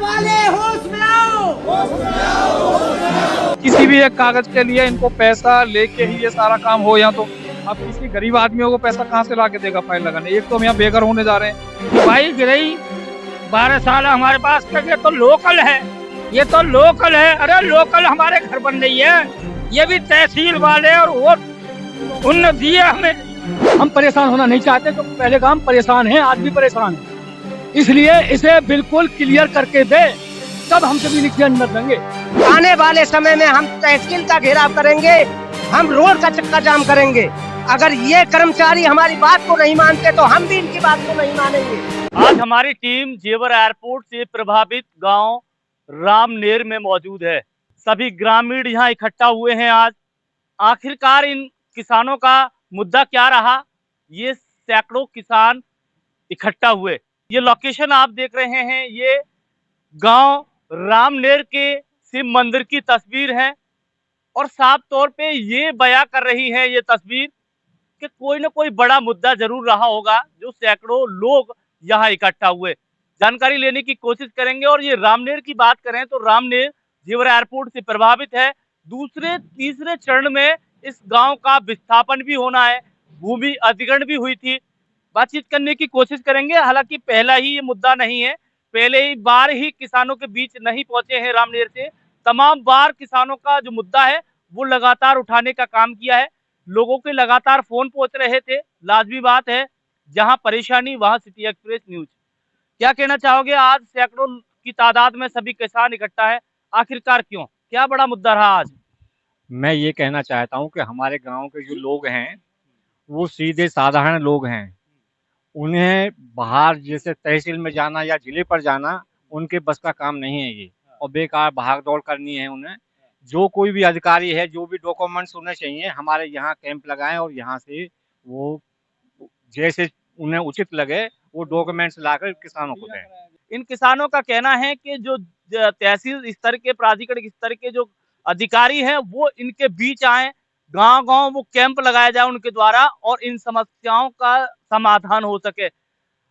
वाले होश में आओ, होश में आओ, होश में आओ। किसी भी एक कागज के लिए इनको पैसा लेके ही ये सारा काम हो, या तो अब किसी गरीब आदमियों को पैसा कहाँ से लाके देगा फाइल लगाने। एक तो हम यहाँ बेघर होने जा रहे हैं। भाई गिरई 12 साल हमारे पास का, ये तो लोकल है, ये तो लोकल है। अरे लोकल हमारे घर बन रही है, ये भी तहसील वाले और वो उन दिए हमें। हम परेशान होना नहीं चाहते, तो पहले काम परेशान हैं, आज भी परेशान है, इसलिए इसे बिल्कुल क्लियर करके दे, तब हम सभी लिखिए अंदर देंगे। आने वाले समय में हम तहसील का घेराव करेंगे, हम रोड का चक्का जाम करेंगे। अगर ये कर्मचारी हमारी बात को नहीं मानते तो हम भी इनकी बात को नहीं मानेंगे। आज हमारी टीम जेवर एयरपोर्ट से प्रभावित गांव रामनेर में मौजूद है। सभी ग्रामीण यहां इकट्ठा हुए हैं। आज आखिरकार इन किसानों का मुद्दा क्या रहा, ये सैकड़ों किसान इकट्ठा हुए। ये लोकेशन आप देख रहे हैं, ये गांव रामनेर के शिव मंदिर की तस्वीर है और साफ तौर पे ये बयां कर रही है ये तस्वीर कि कोई ना कोई बड़ा मुद्दा जरूर रहा होगा जो सैकड़ों लोग यहाँ इकट्ठा हुए। जानकारी लेने की कोशिश करेंगे। और ये रामनेर की बात करें तो रामनेर जेवर एयरपोर्ट से प्रभावित है। दूसरे तीसरे चरण में इस गांव का विस्थापन भी होना है, भूमि अधिग्रहण भी हुई थी। बातचीत करने की कोशिश करेंगे। हालांकि पहला ही ये मुद्दा नहीं है, पहले ही बार ही किसानों के बीच नहीं पहुंचे हैं रामनेर से। तमाम बार किसानों का जो मुद्दा है वो लगातार उठाने का काम किया है। लोगों के लगातार फोन पहुंच रहे थे। लाजमी बात है, जहां परेशानी वहां सिटी एक्सप्रेस न्यूज। क्या कहना चाहोगे? आज सैकड़ों की तादाद में सभी किसान इकट्ठा है, आखिरकार क्यों, क्या बड़ा मुद्दा रहा आज? मैं ये कहना चाहता हूँ कि हमारे गांव के जो लोग हैं वो सीधे साधारण लोग हैं। उन्हें बाहर जैसे तहसील में जाना या जिले पर जाना उनके बस का काम नहीं है ये, और बेकार भाग दौड़ करनी है उन्हें। जो कोई भी अधिकारी है, जो भी डॉक्यूमेंट्स उन्हें चाहिए, हमारे यहाँ कैंप लगाएं और यहाँ से वो जैसे उन्हें उचित लगे वो डॉक्यूमेंट्स लाकर किसानों को दें। इन किसानों का कहना है कि जो तहसील स्तर के, प्राधिकरण स्तर के जो अधिकारी हैं वो इनके बीच आए, गांव-गांव वो कैंप लगाया जाए उनके द्वारा और इन समस्याओं का समाधान हो सके।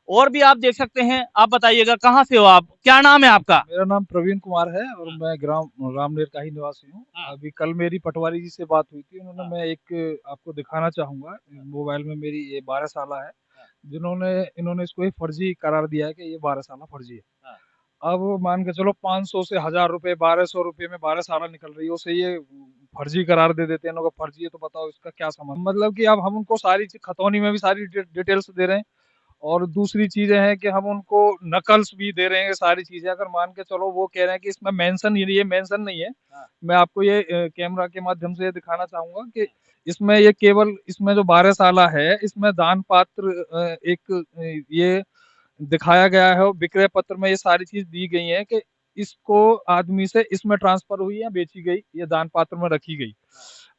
और भी आप देख सकते हैं। आप बताइएगा, कहाँ से हो आप, क्या नाम है आपका? मेरा नाम प्रवीण कुमार है और मैं ग्राम रामनेर का ही निवासी हूँ। अभी कल मेरी पटवारी जी से बात हुई थी, उन्होंने, मैं एक आपको दिखाना चाहूंगा, मोबाइल में मेरी ये 12 साला है, इन्होंने इसको एक फर्जी करार दिया है कि ये 12 साला फर्जी है। अब मान के चलो 500 से 1000 रुपए, 1200 रुपए में 12 साला निकल रही है, उसे ये फर्जी करार दे देते हैं। इनको फर्जी है तो बताओ इसका क्या संबंध। मतलब कि अब हम उनको सारी चीज, खतौनी में भी सारी डिटेल्स दे रहे हैं, और दूसरी चीजें हैं कि हम उनको नकल्स भी दे रहे हैं, सारी चीजें। अगर मान के चलो वो कह रहे हैं कि इसमें मेंशन, ये मेंशन नहीं है। मैं आपको ये कैमरा के माध्यम से दिखाना चाहूंगा कि इसमें ये केवल, इसमें जो 12 साला है, इसमें दान पात्र एक ये दिखाया गया है, और विक्रय पत्र में ये सारी चीज दी गई है कि इसको आदमी से इसमें ट्रांसफर हुई या बेची गई, ये दान पात्र में रखी गई।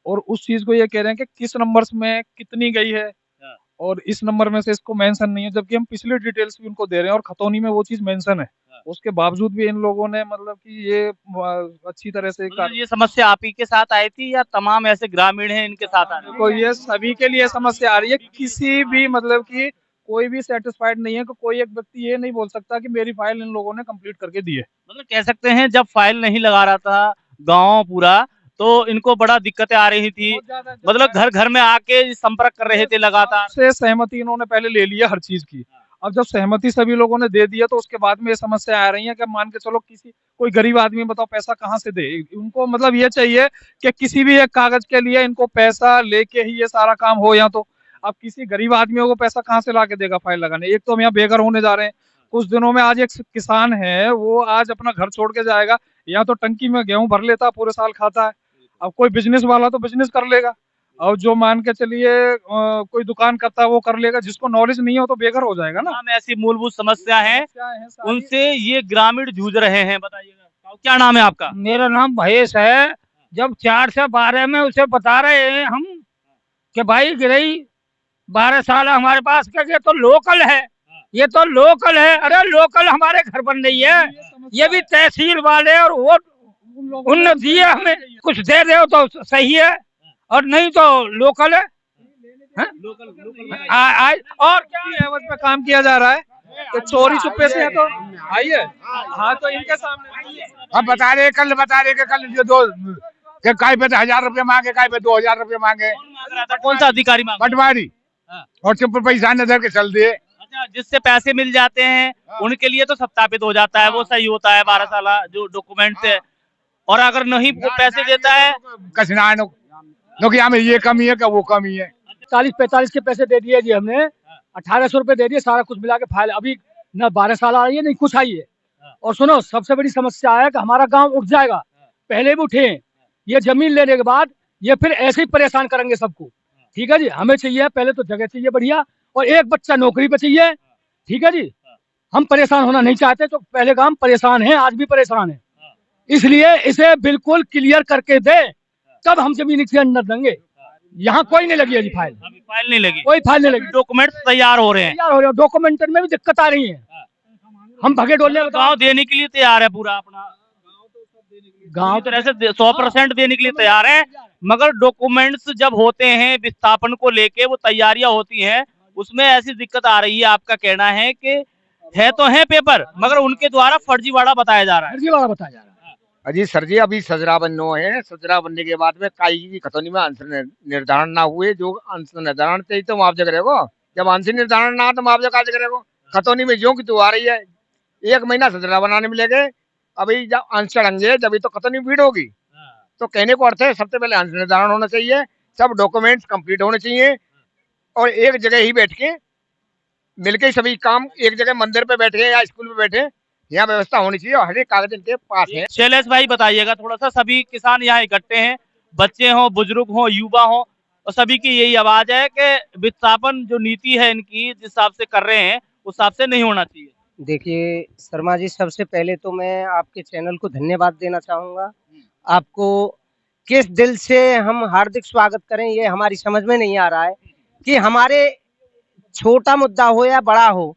और उस चीज को ये कह रहे हैं कि किस नंबर में कितनी गई है, और इस नंबर में से इसको मेंशन नहीं है, जबकि हम पिछले डिटेल्स भी उनको दे रहे हैं और खतौनी में वो चीज मेंशन है। उसके बावजूद भी इन लोगों ने, मतलब कि ये अच्छी तरह से ये समस्या आप ही के साथ आई थी या तमाम ऐसे ग्रामीण हैं इनके साथ आ रही है? तो ये सभी के लिए समस्या आ रही है। किसी भी, मतलब कि कोई भी सेटिस्फाइड नहीं है कि कोई एक व्यक्ति ये नहीं बोल सकता कि मेरी फाइल इन लोगों ने कंप्लीट करके दी है। मतलब कह सकते हैं जब फाइल नहीं लगा रहा था गांव पूरा, तो इनको बड़ा दिक्कतें आ रही थी। मतलब घर घर में आके संपर्क कर रहे थे लगातार। से सहमति इन्होंने पहले ले लिया हर चीज की। अब जब सहमति सभी लोगों ने दे दिया तो उसके बाद में ये समस्या आ रही है कि मान के चलो कोई गरीब आदमी बताओ पैसा कहाँ से दे। उनको मतलब ये चाहिए कि किसी भी एक कागज के लिए इनको पैसा लेके ही ये सारा काम हो, या तो अब किसी गरीब आदमियों को पैसा कहाँ से ला के देगा फाइल लगाने। एक तो हम यहाँ बेघर होने जा रहे हैं। कुछ दिनों में आज एक किसान है, वो आज अपना घर छोड़ के जाएगा, या तो टंकी में गेहूं भर लेता, पूरे साल खाता है। अब कोई बिजनेस वाला तो बिजनेस कर लेगा, और जो मान के चलिए कोई दुकान करता है वो कर लेगा। जिसको नॉलेज नहीं हो तो बेघर हो जाएगा ना। ऐसी मूलभूत समस्या है, उनसे ये ग्रामीण जूझ रहे हैं। बताइएगा, क्या नाम है आपका? मेरा नाम महेश है। जब 4 से 12 में उसे बता रहे हैं हम कि भाई गिरई 12 साल हमारे पास का, ये तो लोकल है, ये तो लोकल है। अरे लोकल हमारे घर बन रही है, ये भी तहसील वाले और वो उन दिए हमें, कुछ दे दो तो सही है, और नहीं तो लोकल है। और क्या एवज में काम किया जा रहा है। तो चोरी चुप्पे से है तो आइए। हाँ तो इनके सामने अब बता रहे कल कि कल जो दो कि काय पे 1000 रुपये मांगे, काय पे 2000 रुपये मांगे, कौन मांग रहा था? कौन सा अधिकारी मांग? पटवारी। हाँ। और चुप पैसा न धर के चल दिए। अच्छा, जिससे पैसे मिल जाते हैं उनके लिए तो सत्यापित हो जाता है, वो सही होता है 12 साल जो डॉक्यूमेंट है। और अगर नहीं वो पैसे देता है कसना कि हमें ये कमी है कि वो कमी है। 40-45 के पैसे दे दिए जी हमने, 1800 रुपए दे दिए, सारा कुछ मिला के फाइल अभी न 12 साल आ रही है नहीं कुछ आई है। और सुनो सबसे बड़ी समस्या है कि हमारा गांव उठ जाएगा, पहले भी उठे हैं, ये जमीन लेने के बाद ये फिर ऐसे ही परेशान करेंगे सबको। ठीक है जी, हमें चाहिए पहले तो जगह चाहिए बढ़िया और एक बच्चा नौकरी पे चाहिए। ठीक है जी, हम परेशान होना नहीं चाहते, तो पहले काम परेशान है, आज भी परेशान है, इसलिए इसे बिल्कुल क्लियर करके दे तब हम जमीन के अंदर देंगे। यहाँ कोई नहीं लगी है जी फाइल, अभी फाइल नहीं लगी, कोई फाइल नहीं लगी, डॉक्यूमेंट तैयार हो रहे हैं, तैयार हो रहे हैं, डॉक्यूमेंट में भी दिक्कत आ रही है। हम भगे डोलने गांव देने के लिए तैयार है पूरा अपना गांव तरह से 100% देने के लिए तैयार है, मगर डॉक्यूमेंट्स जब होते हैं विस्थापन को लेके वो तैयारियां होती हैं, उसमें ऐसी दिक्कत आ रही है। आपका कहना है कि है तो है पेपर मगर उनके द्वारा फर्जीवाड़ा बताया जा रहा है। फर्जीवाड़ा बताया जा रहा है। अजी सर जी अभी सजरा बननो है, सजरा बनने के बाद में काई की खतौनी में अंश निर्धारण ना हुए, जो अंश निर्धारण से ही तो मुआवजा करेगो, जब अंश निर्धारण ना तो मुआवजा काज करेगो। खतौनी में जो की तो आ रही है, 1 महीना सजरा बनाने में लगे, अभी जब अंश चढ़ेंगे जब तो खतौनी भीड़ होगी। तो कहने को अर्थ है सबसे पहले अंश निर्धारण होना चाहिए, सब डॉक्यूमेंट्स कंप्लीट होने चाहिए और एक जगह ही बैठ के मिलके सभी काम एक जगह मंदिर पे बैठे या स्कूल में बैठे, यहाँ व्यवस्था होनी चाहिए और हर एक कागज इनके पास है। शैलेश भाई बताइएगा थोड़ा सा, सभी किसान यहाँ इकट्ठे हैं, बच्चे हों बुजुर्ग हों युवा हों, और सभी की यही आवाज है कि विस्थापन जो नीति है इनकी जिस हिसाब से कर रहे हैं उस हिसाब से नहीं होना चाहिए। देखिए शर्मा जी, सबसे पहले तो मैं आपके चैनल को धन्यवाद देना चाहूँगा। आपको किस दिल से हम हार्दिक स्वागत करें ये हमारी समझ में नहीं आ रहा है कि हमारे छोटा मुद्दा हो या बड़ा हो,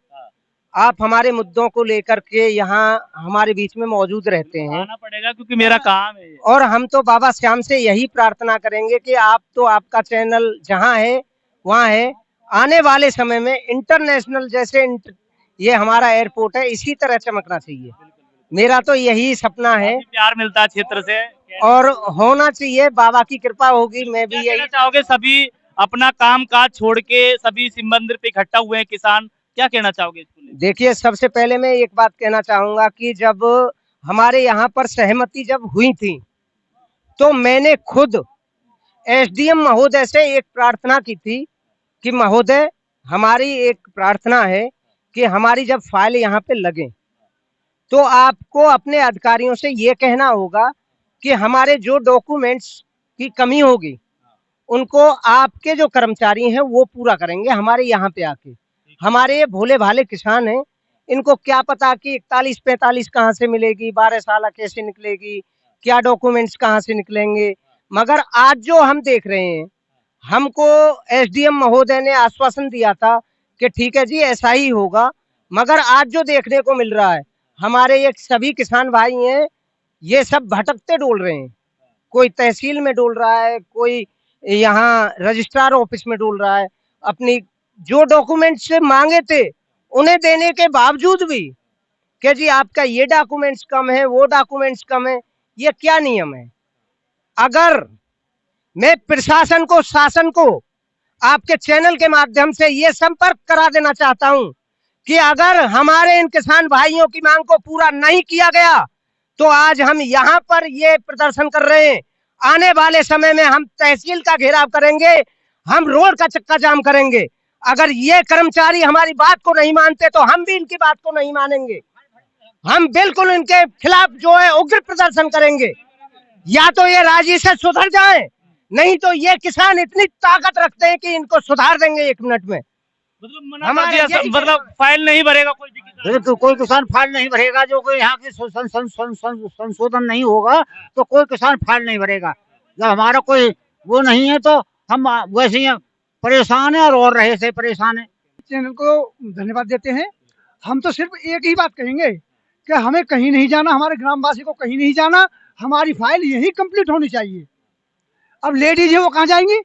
आप हमारे मुद्दों को लेकर के यहाँ हमारे बीच में मौजूद रहते हैं। आना पड़ेगा क्योंकि मेरा काम है। और हम तो बाबा श्याम से यही प्रार्थना करेंगे कि आप तो आपका चैनल जहाँ है वहाँ है, आने वाले समय में इंटरनेशनल जैसे ये हमारा एयरपोर्ट है इसी तरह चमकना चाहिए। मेरा तो यही सपना है, प्यार मिलता है क्षेत्र से और होना चाहिए, बाबा की कृपा होगी। मैं भी यही चाहोगे, सभी अपना काम काज छोड़ के सभी शिव मंदिर पे इकट्ठा हुए हैं किसान, क्या कहना चाहोगे इसको लेकर? देखिए सबसे पहले मैं एक बात कहना चाहूंगा कि जब हमारे यहाँ पर सहमति जब हुई थी तो मैंने खुद एसडीएम महोदय से एक प्रार्थना की थी कि महोदय हमारी एक प्रार्थना है कि हमारी जब फाइल यहाँ पे लगे तो आपको अपने अधिकारियों से ये कहना होगा कि हमारे जो डॉक्यूमेंट्स की कमी होगी उनको आपके जो कर्मचारी हैं वो पूरा करेंगे हमारे यहाँ पे आके। हमारे ये भोले भाले किसान हैं, इनको क्या पता कि 41-45 कहाँ से मिलेगी, 12 साल कैसे निकलेगी, क्या डॉक्यूमेंट्स कहाँ से निकलेंगे। मगर आज जो हम देख रहे हैं, हमको एसडीएम महोदय ने आश्वासन दिया था कि ठीक है जी ऐसा ही होगा, मगर आज जो देखने को मिल रहा है हमारे ये सभी किसान भाई हैं, ये सब भटकते डोल रहे हैं। कोई तहसील में डोल रहा है, कोई यहाँ रजिस्ट्रार ऑफिस में डोल रहा है, अपनी जो डॉक्यूमेंट्स मांगे थे उन्हें देने के बावजूद भी कि जी आपका ये डॉक्यूमेंट्स कम है, वो डॉक्यूमेंट्स कम है। ये क्या नियम है? अगर मैं प्रशासन को, शासन को आपके चैनल के माध्यम से ये संपर्क करा देना चाहता हूं कि अगर हमारे इन किसान भाइयों की मांग को पूरा नहीं किया गया तो आज हम यहाँ पर ये प्रदर्शन कर रहे हैं। आने वाले समय में हम तहसील का घेराव करेंगे, हम रोड का चक्का जाम करेंगे। अगर ये कर्मचारी हमारी बात को नहीं मानते तो हम भी इनकी बात को नहीं मानेंगे। हम बिल्कुल इनके खिलाफ जो है उग्र प्रदर्शन करेंगे। या तो ये राजी से सुधर जाएं, नहीं तो ये किसान इतनी ताकत रखते हैं कि इनको सुधार देंगे 1 मिनट में। मतलब फाइल नहीं भरेगा कोई भी किसान? तो कोई किसान फाइल नहीं भरेगा, जो कोई यहाँ की संशोधन नहीं होगा तो कोई किसान फाइल नहीं भरेगा। जब हमारा कोई वो नहीं है तो हम वैसे ही परेशान है और रहे से परेशान है। चैनल को धन्यवाद देते हैं। हम तो सिर्फ एक ही बात कहेंगे कि हमें कहीं नहीं जाना, हमारे ग्रामवासी को कहीं नहीं जाना, हमारी फाइल यही कंप्लीट होनी चाहिए। अब लेडीज है वो कहाँ जाएंगी,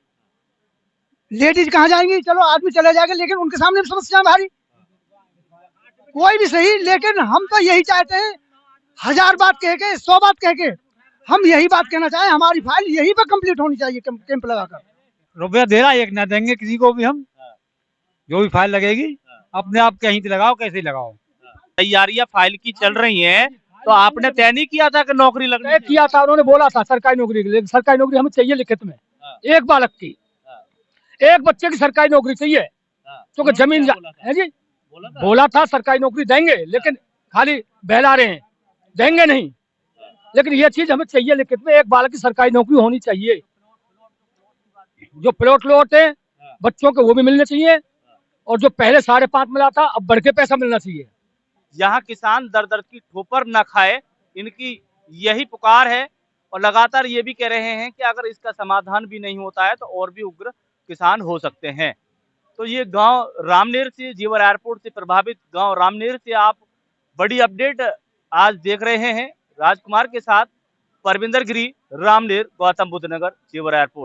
लेडीज कहाँ जाएंगी? चलो आदमी चले जाएंगे, लेकिन उनके सामने समस्या भारी। कोई भी सही, लेकिन हम तो यही चाहते हैं, 1000 बात कह के 100 बात कह के हम यही बात कहना चाहें, हमारी फाइल यहीं पर कंप्लीट होनी चाहिए, कैंप लगाकर। रुपया दे रहा एक ना देंगे किसी को भी हम, जो भी फाइल लगेगी अपने आप कहीं से लगाओ, कैसे लगाओ। तैयारियां फाइल की चल रही हैं, तो आपने तय नहीं किया था कि नौकरी लगनी तय किया था, उन्होंने बोला था सरकारी नौकरी के लिए, सरकारी नौकरी हमें चाहिए लिखित में, एक बालक की, एक बच्चे की सरकारी नौकरी चाहिए, क्योंकि जमीन है जी, बोला था सरकारी नौकरी देंगे, लेकिन खाली बहला रहे हैं, देंगे नहीं, लेकिन ये चीज हमें चाहिए लिखित में, एक बालक की सरकारी नौकरी होनी चाहिए। जो प्लॉट लोट है बच्चों के वो भी मिलने चाहिए, और जो पहले 5.5 मिला था अब बढ़ के पैसा मिलना चाहिए। यहाँ किसान दर दर की ठोकर न खाए, इनकी यही पुकार है, और लगातार ये भी कह रहे हैं कि अगर इसका समाधान भी नहीं होता है तो और भी उग्र किसान हो सकते हैं। तो ये गांव रामनेर से, जेवर एयरपोर्ट से प्रभावित गांव रामनेर से आप बड़ी अपडेट आज देख रहे हैं। राजकुमार के साथ परविंदर गिरी, रामनेर, गौतम बुद्ध नगर, जेवर एयरपोर्ट।